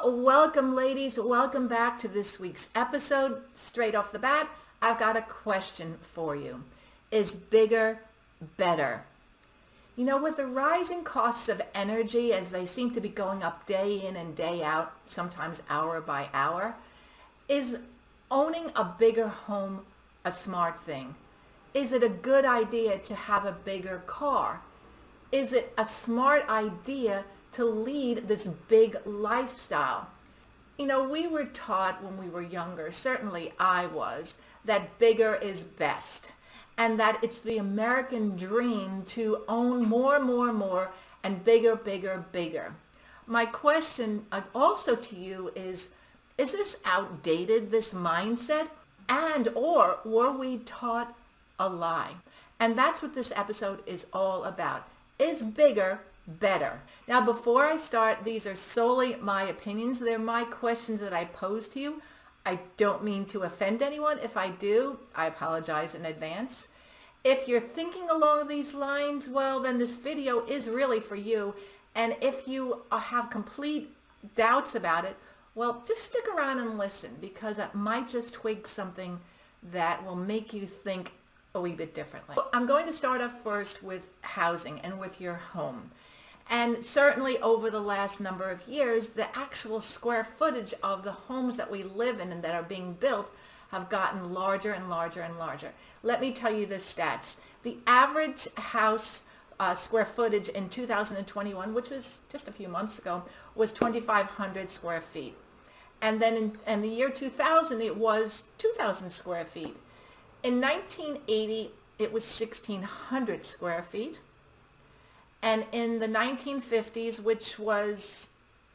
Welcome, ladies. Welcome back to this week's episode. Straight off the bat, I've got a question for you. Is bigger better? You know, with the rising costs of energy as they seem to be going up day in and day out, sometimes hour by hour, is owning a bigger home a smart thing? Is it a good idea to have a bigger car? Is it a smart idea to lead this big lifestyle? You know, we were taught when we were younger, certainly I was, that bigger is best, and that it's the American dream to own more, and bigger. My question also to you is this outdated, this mindset? And or were we taught a lie? And that's what this episode is all about. Is bigger better? Now, before I start, these are solely my opinions. They're my questions that I pose to you. I don't mean to offend anyone. If I do, I apologize in advance. If you're thinking along these lines, well, then this video is really for you. And if you have complete doubts about it, well, just stick around and listen, because I might just twig something that will make you think a wee bit differently. I'm going to start off first with housing and with your home. And certainly over the last number of years, the actual square footage of the homes that we live in and that are being built have gotten larger and larger and larger. Let me tell you the stats. The average house square footage in 2021, which was just a few months ago, was 2,500 square feet. And then in the year 2000, it was 2,000 square feet. In 1980, it was 1,600 square feet. And in the 1950s, which was,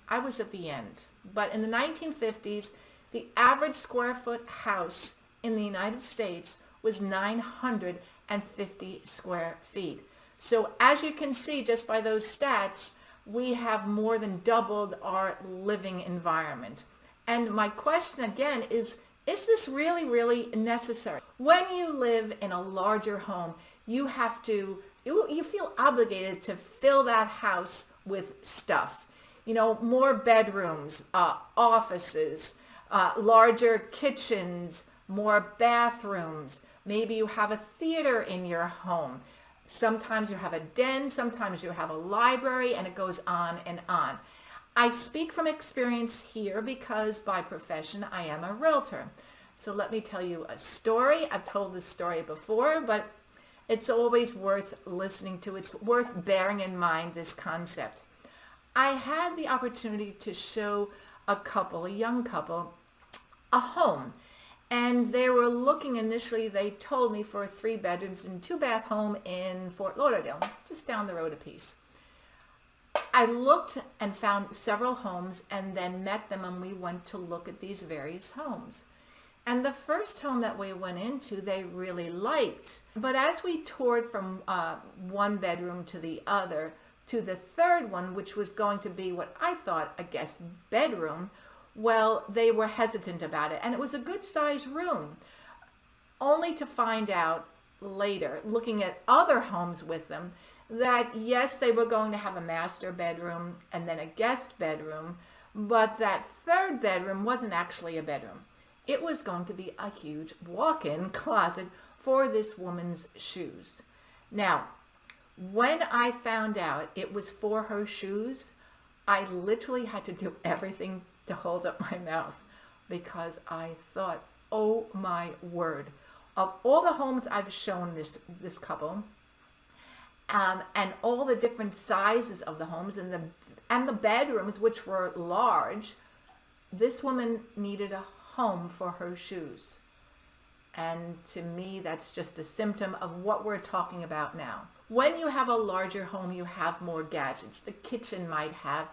I was at the end, but in the 1950s, the average square foot house in the United States was 950 square feet. So as you can see, just by those stats, we have more than doubled our living environment. And my question again is this really necessary? When you live in a larger home, you feel obligated to fill that house with stuff. You know, more bedrooms, offices, larger kitchens, more bathrooms. Maybe you have a theater in your home. Sometimes you have a den, sometimes you have a library, and it goes on and on. I speak from experience here because by profession I am a realtor. So let me tell you a story. I've told this story before, but it's always worth listening to. It's worth bearing in mind this concept. I had the opportunity to show a young couple, a home. And they were looking initially, they told me, for a 3 bedrooms and 2 bath home in Fort Lauderdale, just down the road a piece. I looked and found several homes and then met them, and we went to look at these various homes. And the first home that we went into, they really liked. But as we toured from one bedroom to the other, to the third one, which was going to be what I thought a guest bedroom, well, they were hesitant about it. And it was a good sized room, only to find out later, looking at other homes with them, that yes, they were going to have a master bedroom and then a guest bedroom, but that third bedroom wasn't actually a bedroom. It was going to be a huge walk-in closet for this woman's shoes. Now, when I found out it was for her shoes, I literally had to do everything to hold up my mouth, because I thought, oh my word, of all the homes I've shown this couple, and all the different sizes of the homes and the bedrooms, which were large, this woman needed a home for her shoes. And to me, that's just a symptom of what we're talking about now. When you have a larger home, you have more gadgets. The kitchen might have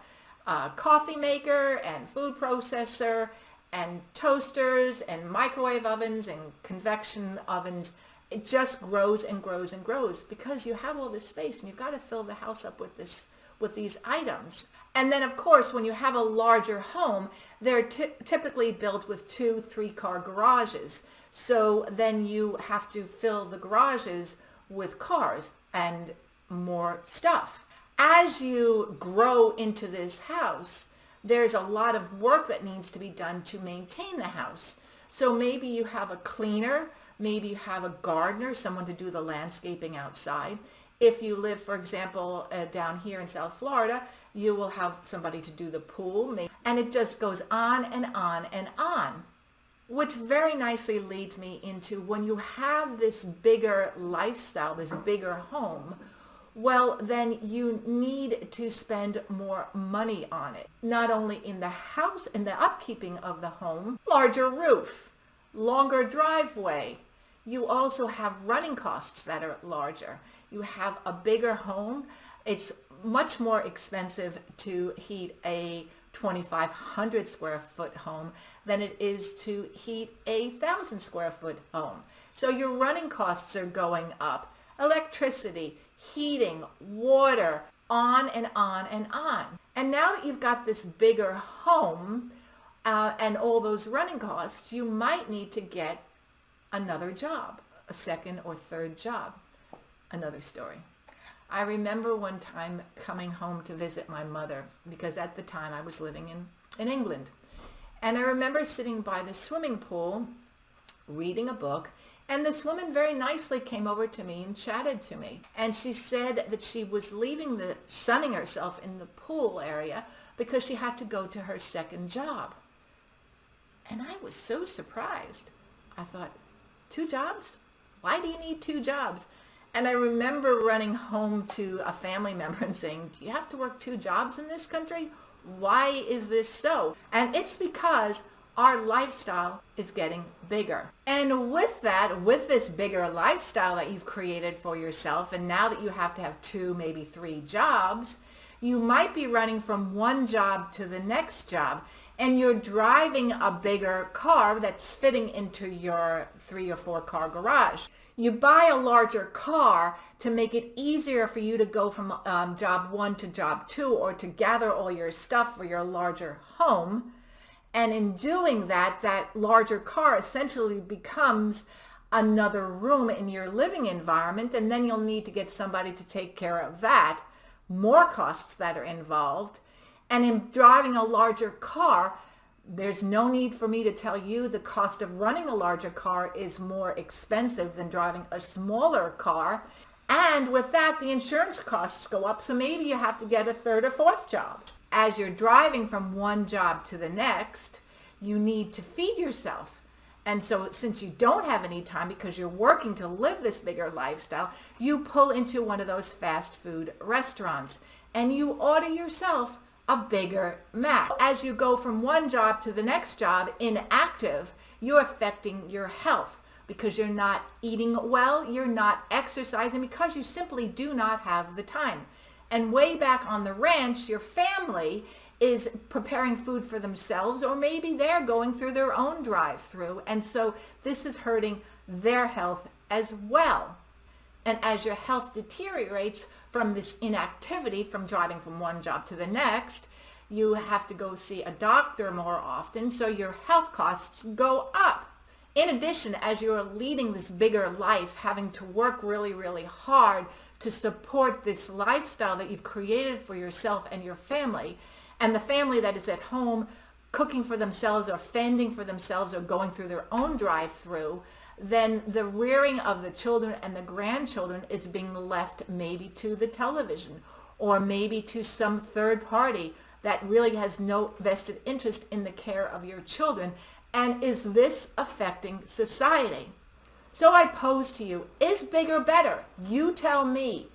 a coffee maker and food processor and toasters and microwave ovens and convection ovens. It just grows and grows and grows because you have all this space and you've got to fill the house up with these items. And then, of course, when you have a larger home, they're typically built with 2-3 car garages. So then you have to fill the garages with cars and more stuff. As you grow into this house, there's a lot of work that needs to be done to maintain the house. So maybe you have a cleaner, maybe you have a gardener, someone to do the landscaping outside. If you live, for example, down here in South Florida, you will have somebody to do the pool. And it just goes on and on and on. Which very nicely leads me into when you have this bigger lifestyle, this bigger home, well, then you need to spend more money on it. Not only in the house, in the upkeeping of the home, larger roof, longer driveway. You also have running costs that are larger. You have a bigger home. It's much more expensive to heat a 2,500 square foot home than it is to heat a 1,000 square foot home. So your running costs are going up. Electricity, heating, water, on and on and on. And now that you've got this bigger home and all those running costs, you might need to get another job, a second or third job. Another story. I remember one time coming home to visit my mother, because at the time I was living in England. And I remember sitting by the swimming pool, reading a book, and this woman very nicely came over to me and chatted to me. And she said that she was sunning herself in the pool area because she had to go to her second job. And I was so surprised. I thought, 2 jobs? Why do you need 2 jobs? And I remember running home to a family member and saying, do you have to work 2 jobs in this country? Why is this so? And it's because our lifestyle is getting bigger. And with that, with this bigger lifestyle that you've created for yourself, and now that you have to have 2, maybe 3 jobs, you might be running from one job to the next job. And you're driving a bigger car that's fitting into your 3 or 4 car garage. You buy a larger car to make it easier for you to go from job 1 to job 2, or to gather all your stuff for your larger home. And in doing that, that larger car essentially becomes another room in your living environment, and then you'll need to get somebody to take care of that. More costs that are involved. And in driving a larger car, there's no need for me to tell you the cost of running a larger car is more expensive than driving a smaller car. And with that, the insurance costs go up, so maybe you have to get a 3rd or 4th job. As you're driving from one job to the next, you need to feed yourself. And so since you don't have any time because you're working to live this bigger lifestyle, you pull into one of those fast food restaurants and you order yourself a bigger Mac. As you go from one job to the next job inactive, you're affecting your health because you're not eating well, you're not exercising because you simply do not have the time. And way back on the ranch, your family is preparing food for themselves, or maybe they're going through their own drive-through. And so this is hurting their health as well. And as your health deteriorates from this inactivity, from driving from one job to the next, you have to go see a doctor more often, so your health costs go up. In addition, as you're leading this bigger life, having to work really, really hard to support this lifestyle that you've created for yourself and your family, and the family that is at home cooking for themselves or fending for themselves or going through their own drive-through, then the rearing of the children and the grandchildren is being left maybe to the television or maybe to some third party that really has no vested interest in the care of your children. And is this affecting society? So I pose to you, is bigger better? You tell me.